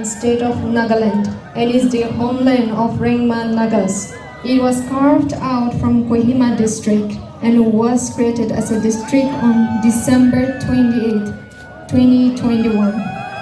state of Nagaland and is the homeland of Rengma Nagas. It was carved out from Kohima district and was created as a district on December 28, 2021.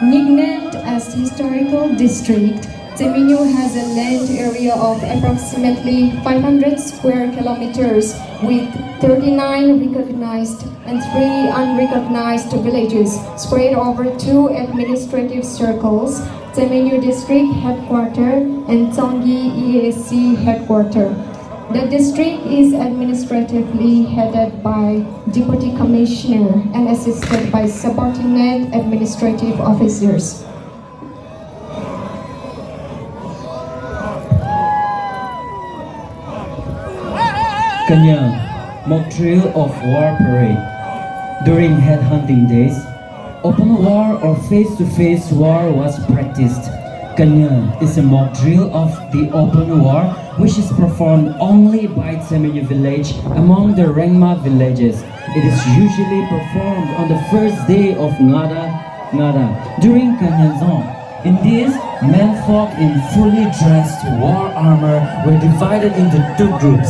Nicknamed as Historical District, Tseminyu has a land area of approximately 500 square kilometers with 39 recognized and 3 unrecognized villages spread over 2 administrative circles, Tseminyu District Headquarters and Tseonggi EAC Headquarters. The district is administratively headed by Deputy Commissioner and assisted by subordinate administrative officers. Kanya, mock drill of war parade. During headhunting days, open war or face-to-face war was practiced. Kanya is a mock drill of the open war which is performed only by Tseminyu village among the Rengma villages. It is usually performed on the first day of Ngada during Kanya zone. In this, men folk in fully dressed war armor were divided into 2 groups.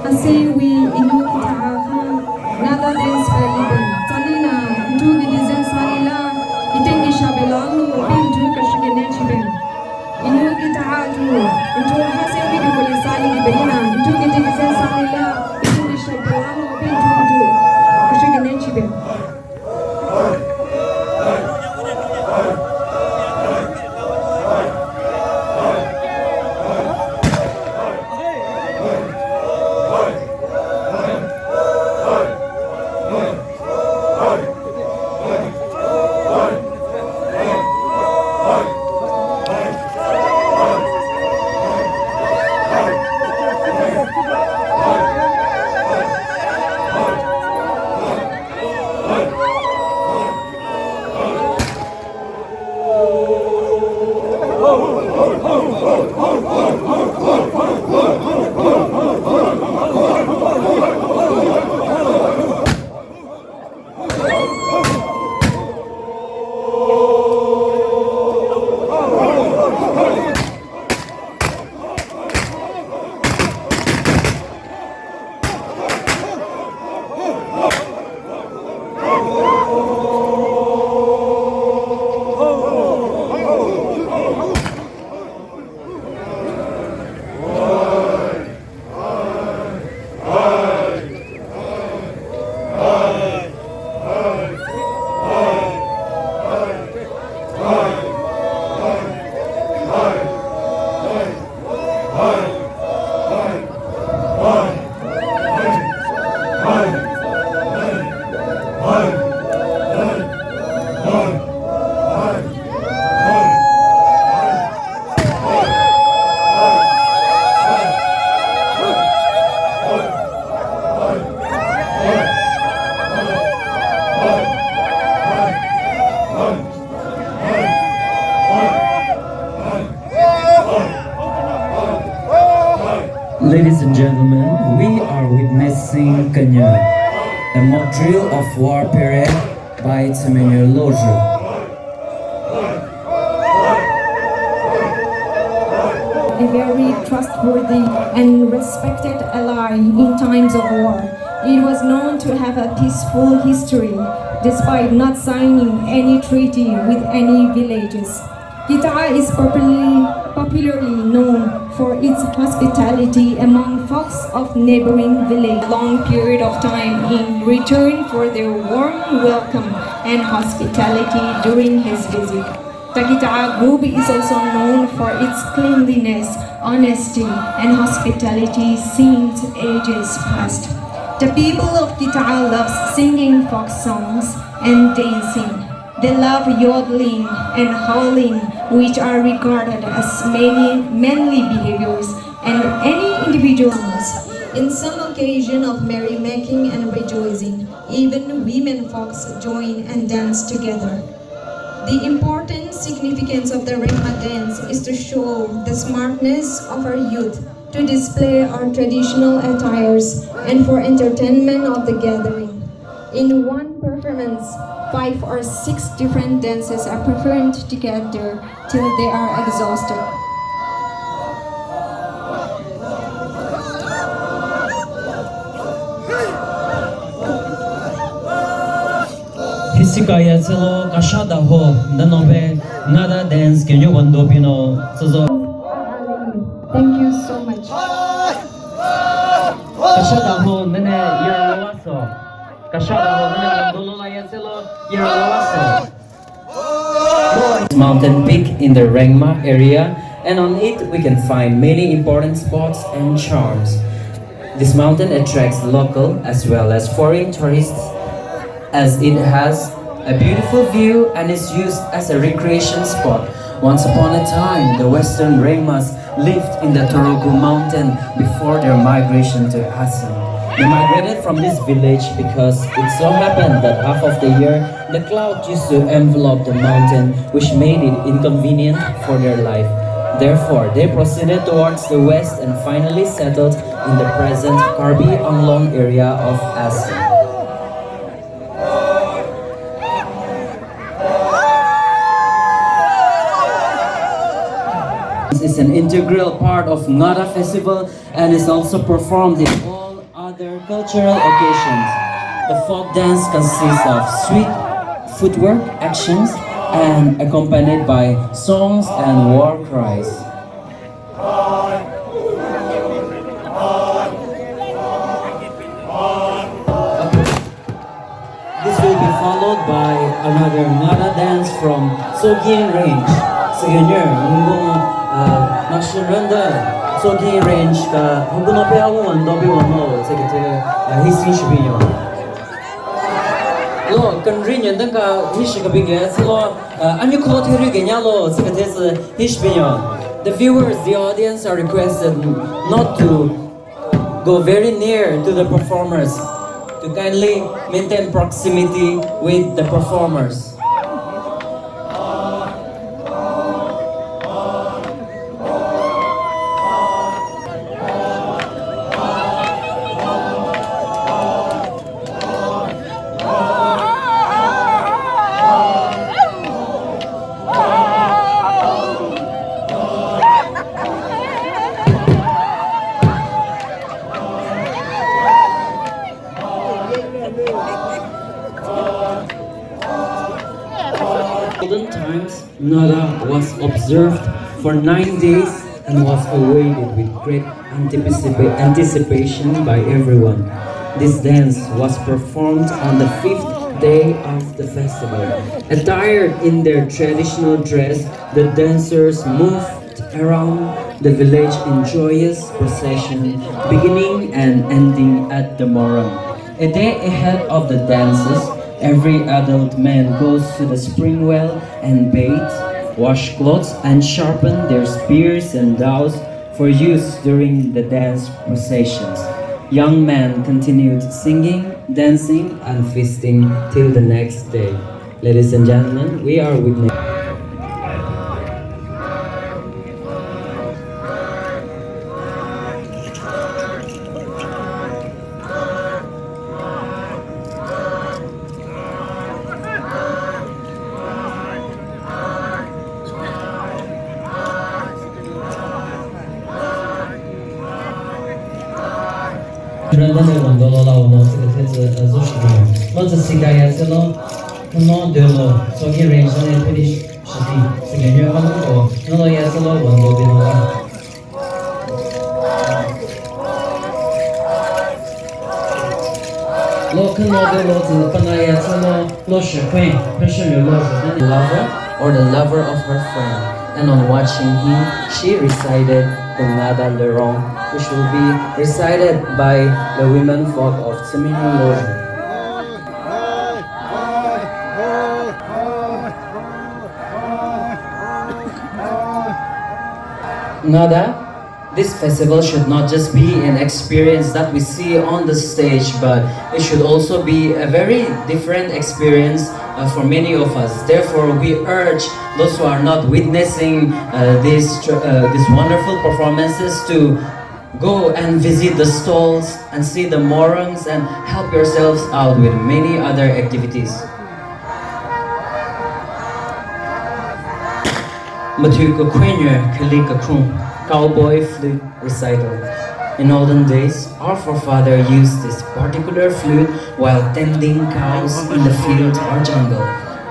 Asing we inu kita nada dance festival salina ndu gidizen salila itengi shabelanu bintu kashigene chiben inu kita atu ndu hasen bidu kuli sali gibelina ndu gidizen salila itengi shabelanu bintu kashigene chiben. Ladies and gentlemen, we are witnessing Kanya, a mock drill of war parade by Tseminyu Loju. A very trustworthy and respected ally in times of war. It was known to have a peaceful history despite not signing any treaty with any villages. Kita is popularly popularly known for its hospitality among folks of neighboring village. Long period of time in return for their warm welcome and hospitality during his visit. Takita'a group is also known for its cleanliness, honesty, and hospitality since ages past. The people of Tita'a love singing folk songs and dancing. They love yodeling and howling, which are regarded as manly behaviors, and any individuals. In some occasion of merrymaking and rejoicing, even women folks join and dance together. The important significance of the Rengma dance is to show the smartness of our youth, to display our traditional attires, and for entertainment of the gathering. In one performance, 5 or 6 different dances are performed together till they are exhausted. Hisikaya selo kashada ho danobe ngada dance kenyo wando pino sozo Thank you so much. kashada ho nene yerlawaso kashada ho nene wandolo ya selo yerlawaso. Mountain peak in the Rengma area, and on it we can find many important spots and charms. This mountain attracts local as well as foreign tourists, as it has a beautiful view and is used as a recreation spot. Once upon a time, the Western Rengmas lived in the Torogu mountain before their migration to Assam. They migrated from this village because it so happened that half of the year the cloud used to envelop the mountain, which made it inconvenient for their life. Therefore, they proceeded towards the west and finally settled in the present Karbi Anglong area of Assam. Is an integral part of Ngada Festival and is also performed in all other cultural occasions. The folk dance consists of sweet footwork actions and accompanied by songs and war cries. This will be followed by another Ngada dance from Sogin Range. Sogin National Sogin Range ka Huguno Peawu and Dobby Wano History Shibino. Lo Kandrin and ka Hishikabigets, lo Anuko Hiriganyalo, Secretary Hishbino. The viewers, the audience are requested not to go very near to the performers, to kindly maintain proximity with the performers. Olden times, Ngada was observed for 9 days and was awaited with great anticipation by everyone. This dance was performed on the 5th day of the festival. Attired in their traditional dress, the dancers moved around the village in joyous procession, beginning and ending at the Moram. A day ahead of the dances, every adult man goes to the spring well and bathe, wash clothes, and sharpen their spears and daws for use during the dance processions. Young men continued singing, dancing, and feasting till the next day. Ladies and gentlemen, we are witnessing. Sige, ano ko? Ano ya sa lo, wala din ako. Lo kan lo de lo zi panaya sa lo shi hui, pen shi liu lo shi dan lover or the lover of her friend. And on watching him, she recited the Ngada Lerong, which will be recited by the women folk of Tseminyu. Ngada, this festival should not just be an experience that we see on the stage, but it should also be a very different experience for many of us. Therefore, we urge those who are not witnessing these wonderful performances to go and visit the stalls and see the morongs and help yourselves out with many other activities. Matuka Quenya Kalika Krum, cowboy flute recital. In olden days, our forefather used this particular flute while tending cows in the field or jungle.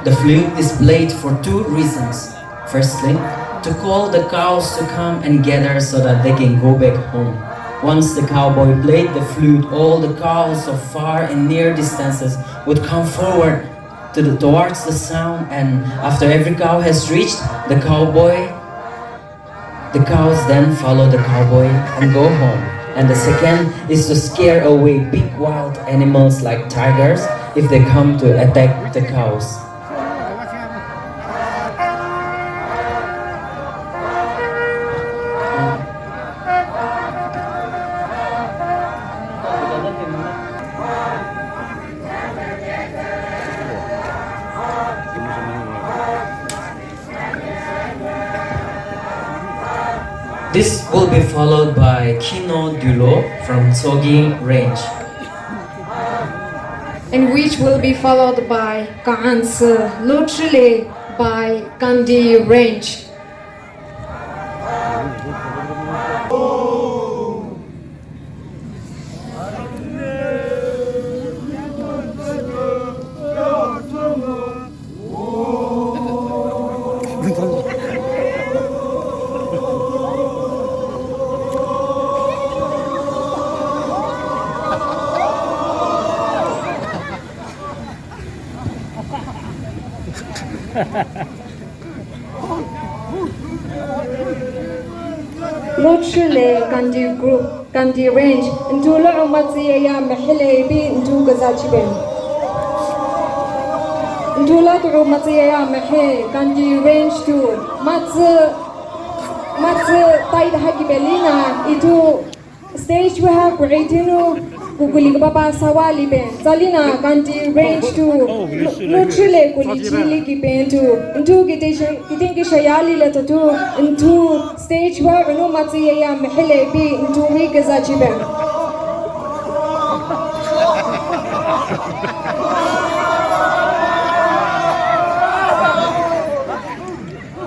The flute is played for two reasons. Firstly, to call the cows to come and gather so that they can go back home. Once the cowboy played the flute, all the cows of far and near distances would come forward towards the sound, and after every cow has reached the cows then follow the cowboy and go home. And the second is to scare away big wild animals like tigers if they come to attack the cows. This will be followed by Kino Dulo from Tsogi Range, and which will be followed by Kaanse, literally by Kandi Range. Literally, Kandi group, Kandi range, into la umatsi ya mahile bi into gazachiben. Into la umatsi ya mahe Kandi range to matz taid hagi belina itu stage we have creatinu kukuli baba sawali ben salina Kandi range to literally kuli chili ki ben to into kiting ki shayali la to into stage where no matsi ya mahile bi into we gazachi ben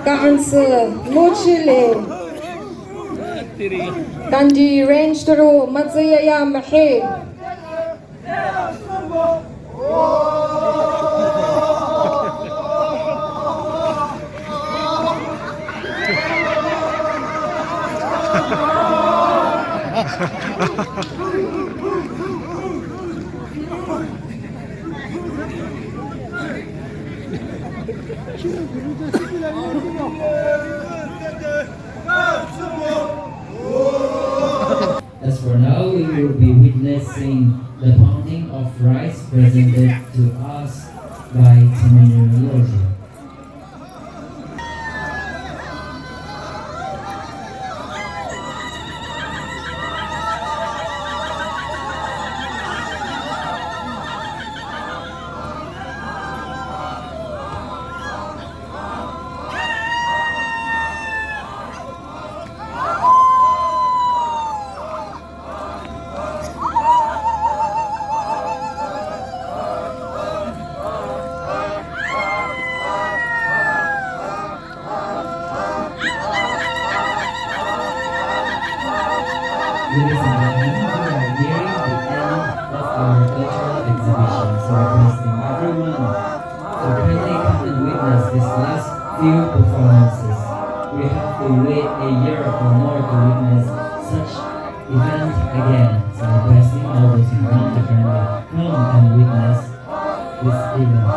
Kanse literally Kandi range to matsi ya mahe As for now, we will be witnessing the pounding of rice presented to us by Tseminyu. Ladies and gentlemen, we are nearing the end of our cultural exhibition, so requesting everyone to kindly come and witness this last few to wait a year or more to witness such event again. So requesting all those who want to kindly come and witness this event.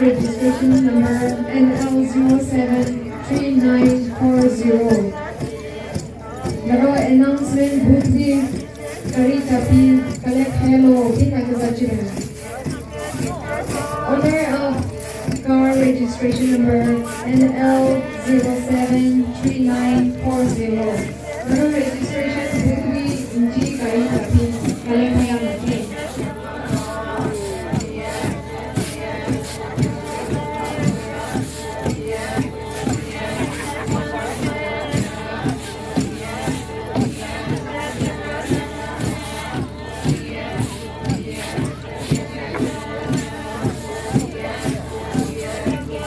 Registration number NL073940. Garo announcement Budhi Kari Tapi collect hello Binagazachira. Owner of car registration number NL073940. Garo registration Budhi Inji Kari Tapi collect hello.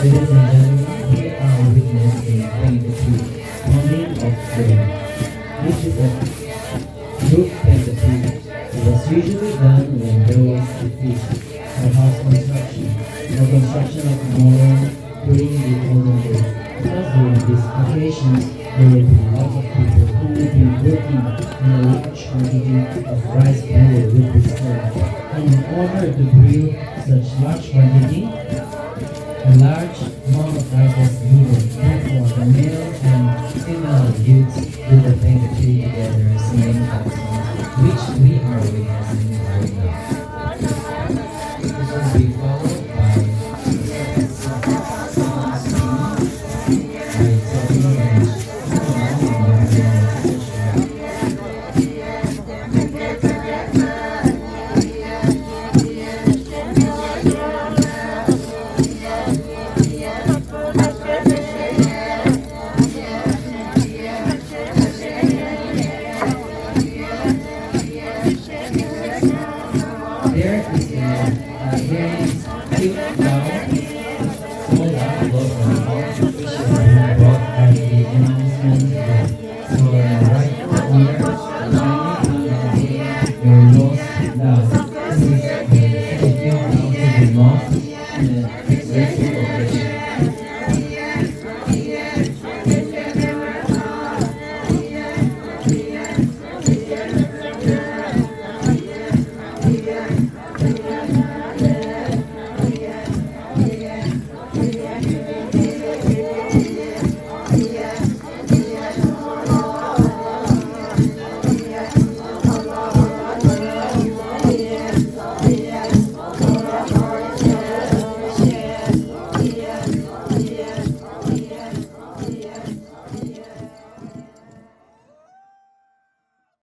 Ladies and gentlemen, we are witnessing painting Hornbill of Flame. This is a group painting. It was usually done when there was a feast or house construction or construction of more during the olden days. Because during these occasions, there will be lots of people who will be working in a large quantity of rice brew with this stone. And in order to brew such large quantity,